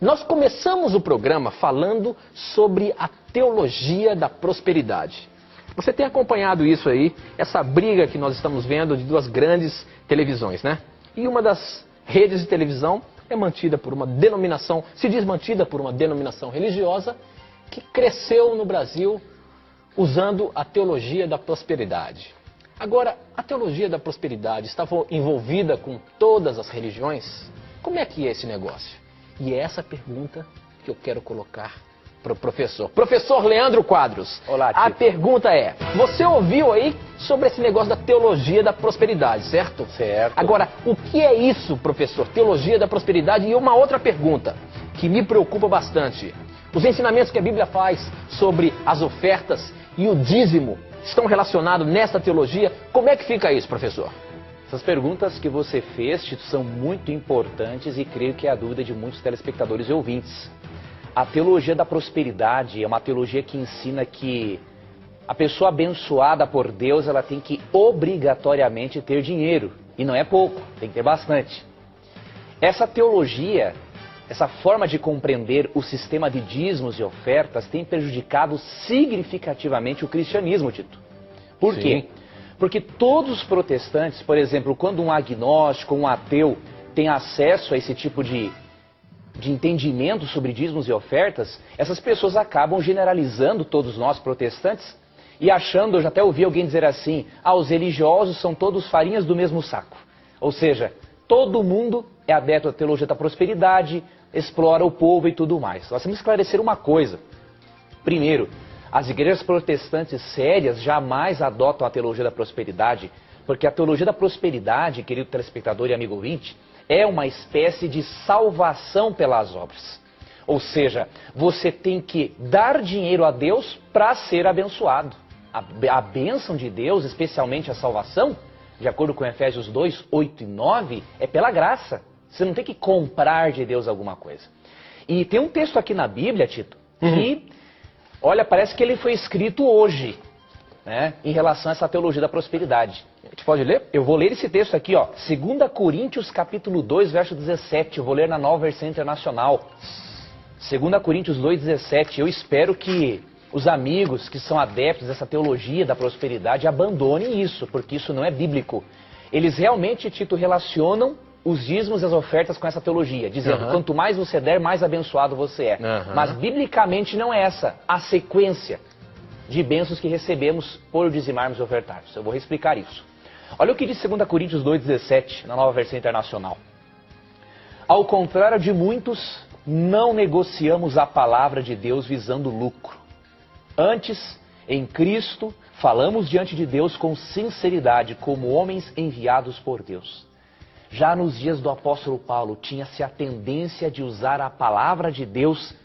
Nós começamos o programa falando sobre a teologia da prosperidade. Você tem acompanhado isso aí, essa briga que nós estamos vendo de duas grandes televisões, né? E uma das redes de televisão é mantida por uma denominação, se diz mantida por uma denominação religiosa que cresceu no Brasil usando a teologia da prosperidade. Agora, a teologia da prosperidade estava envolvida com todas as religiões? Como é que é esse negócio? E é essa pergunta que eu quero colocar para o professor. Professor Leandro Quadros. Olá, Tito. A pergunta é, você ouviu aí sobre esse negócio da teologia da prosperidade, certo? Certo. Agora, o que é isso, professor? Teologia da prosperidade? E uma outra pergunta que me preocupa bastante. Os ensinamentos que a Bíblia faz sobre as ofertas e o dízimo estão relacionados nessa teologia? Como é que fica isso, professor? Essas perguntas que você fez, Tito, são muito importantes e creio que é a dúvida de muitos telespectadores e ouvintes. A teologia da prosperidade é uma teologia que ensina que a pessoa abençoada por Deus, ela tem que obrigatoriamente ter dinheiro. E não é pouco, tem que ter bastante. Essa teologia, essa forma de compreender o sistema de dízimos e ofertas tem prejudicado significativamente o cristianismo, Tito. Por quê? Porque todos os protestantes, por exemplo, quando um agnóstico, um ateu tem acesso a esse tipo de entendimento sobre dízimos e ofertas, essas pessoas acabam generalizando todos nós protestantes e achando, eu já até ouvi alguém dizer assim, os religiosos são todos farinhas do mesmo saco. Ou seja, todo mundo é adepto à teologia da prosperidade, explora o povo e tudo mais. Nós temos que esclarecer uma coisa. Primeiro, as igrejas protestantes sérias jamais adotam a teologia da prosperidade, porque a teologia da prosperidade, querido telespectador e amigo ouvinte, é uma espécie de salvação pelas obras. Ou seja, você tem que dar dinheiro a Deus para ser abençoado. A bênção de Deus, especialmente a salvação, de acordo com Efésios 2, 8 e 9, é pela graça. Você não tem que comprar de Deus alguma coisa. E tem um texto aqui na Bíblia, Tito, que, olha, parece que ele foi escrito hoje, né, em relação a essa teologia da prosperidade. A gente pode ler? Eu vou ler esse texto aqui, ó, 2 Coríntios capítulo 2, verso 17. Eu vou ler na Nova Versão Internacional. 2 Coríntios 2, 17. Eu espero que os amigos que são adeptos dessa teologia da prosperidade abandonem isso, porque isso não é bíblico. Eles realmente, Tito, relacionam os dízimos e as ofertas com essa teologia, dizendo, quanto mais você der, mais abençoado você é. Mas, biblicamente, não é essa a sequência de bênçãos que recebemos por dizimarmos e ofertarmos. Eu vou explicar isso. Olha o que diz 2 Coríntios 2,17, na Nova Versão Internacional. Ao contrário de muitos, não negociamos a palavra de Deus visando lucro. Antes, em Cristo, falamos diante de Deus com sinceridade, como homens enviados por Deus. Já nos dias do apóstolo Paulo, tinha-se a tendência de usar a palavra de Deus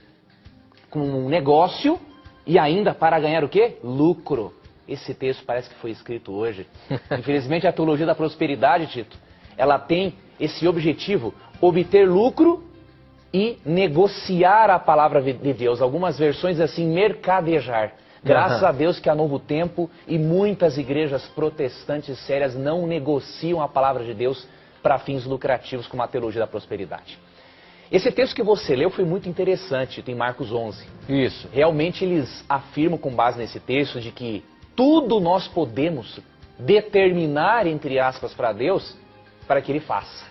como um negócio e ainda para ganhar o quê? Lucro. Esse texto parece que foi escrito hoje. Infelizmente, a teologia da prosperidade, Tito, ela tem esse objetivo, obter lucro e negociar a palavra de Deus. Algumas versões assim, mercadejar. Graças a Deus que há Novo Tempo e muitas igrejas protestantes sérias não negociam a palavra de Deus para fins lucrativos como a teologia da prosperidade. Esse texto que você leu foi muito interessante, tem Marcos 11. Isso. Realmente eles afirmam com base nesse texto de que tudo nós podemos determinar, entre aspas, para Deus, para que Ele faça.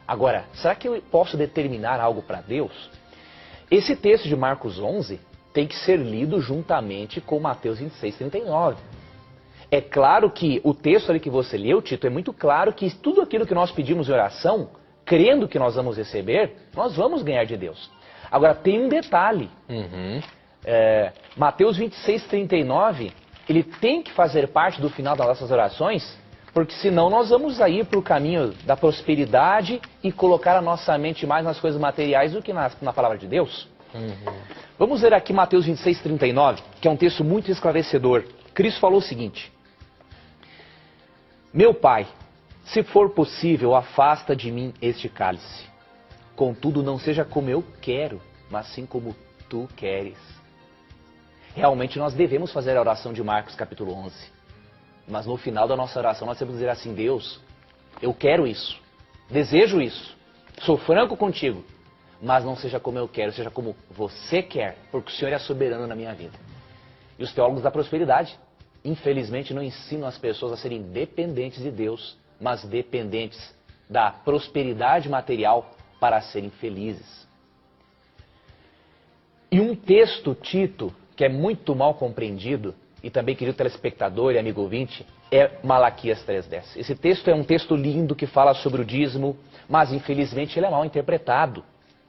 Agora, será que eu posso determinar algo para Deus? Esse texto de Marcos 11 tem que ser lido juntamente com Mateus 26, 39. É claro que o texto ali que você leu, Tito, é muito claro que tudo aquilo que nós pedimos em oração, crendo que nós vamos receber, nós vamos ganhar de Deus. Agora, tem um detalhe. Mateus 26, 39, ele tem que fazer parte do final das nossas orações, porque senão nós vamos ir para o caminho da prosperidade e colocar a nossa mente mais nas coisas materiais do que na palavra de Deus. Vamos ver aqui Mateus 26, 39, que é um texto muito esclarecedor. Cristo falou o seguinte: Meu Pai, se for possível, afasta de mim este cálice. Contudo, não seja como eu quero, mas sim como tu queres. Realmente nós devemos fazer a oração de Marcos capítulo 11. Mas no final da nossa oração nós temos que dizer assim: Deus, eu quero isso, desejo isso, sou franco contigo, mas não seja como eu quero, seja como você quer, porque o Senhor é soberano na minha vida. E os teólogos da prosperidade, infelizmente, não ensinam as pessoas a serem dependentes de Deus, mas dependentes da prosperidade material para serem felizes. E um texto, Tito, que é muito mal compreendido, e também, querido telespectador e amigo ouvinte, é Malaquias 3:10. Esse texto é um texto lindo que fala sobre o dízimo, mas infelizmente ele é mal interpretado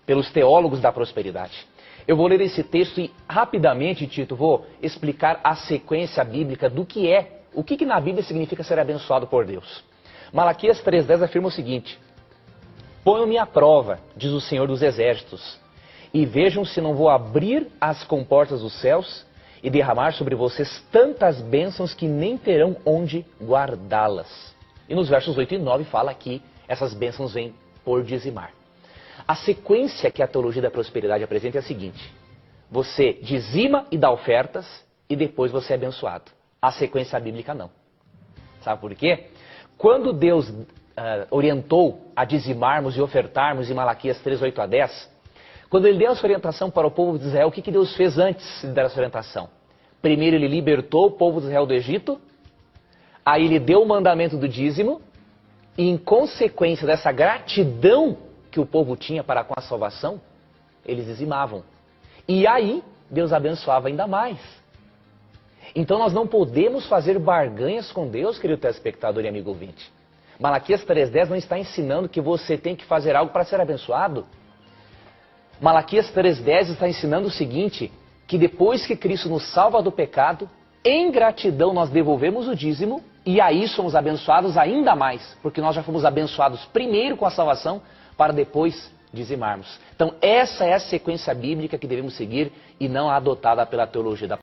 pelos teólogos da prosperidade. Eu vou ler esse texto e rapidamente, Tito, vou explicar a sequência bíblica do que é, o que na Bíblia significa ser abençoado por Deus. Malaquias 3:10 afirma o seguinte: ponham-me à prova, diz o Senhor dos Exércitos, e vejam se não vou abrir as comportas dos céus e derramar sobre vocês tantas bênçãos que nem terão onde guardá-las. E nos versos 8 e 9 fala que essas bênçãos vêm por dizimar. A sequência que a teologia da prosperidade apresenta é a seguinte: você dizima e dá ofertas e depois você é abençoado. A sequência bíblica não. Sabe por quê? Quando Deus orientou a dizimarmos e ofertarmos em Malaquias 3:8-10, quando ele deu essa orientação para o povo de Israel, o que Deus fez antes de dar essa orientação? Primeiro ele libertou o povo de Israel do Egito, aí ele deu o mandamento do dízimo, e em consequência dessa gratidão que o povo tinha para com a salvação, eles dizimavam. E aí Deus abençoava ainda mais. Então nós não podemos fazer barganhas com Deus, querido telespectador e amigo ouvinte. Malaquias 3:10 não está ensinando que você tem que fazer algo para ser abençoado. Malaquias 3:10 está ensinando o seguinte, que depois que Cristo nos salva do pecado, em gratidão nós devolvemos o dízimo e aí somos abençoados ainda mais, porque nós já fomos abençoados primeiro com a salvação para depois dizimarmos. Então essa é a sequência bíblica que devemos seguir e não a adotada pela teologia da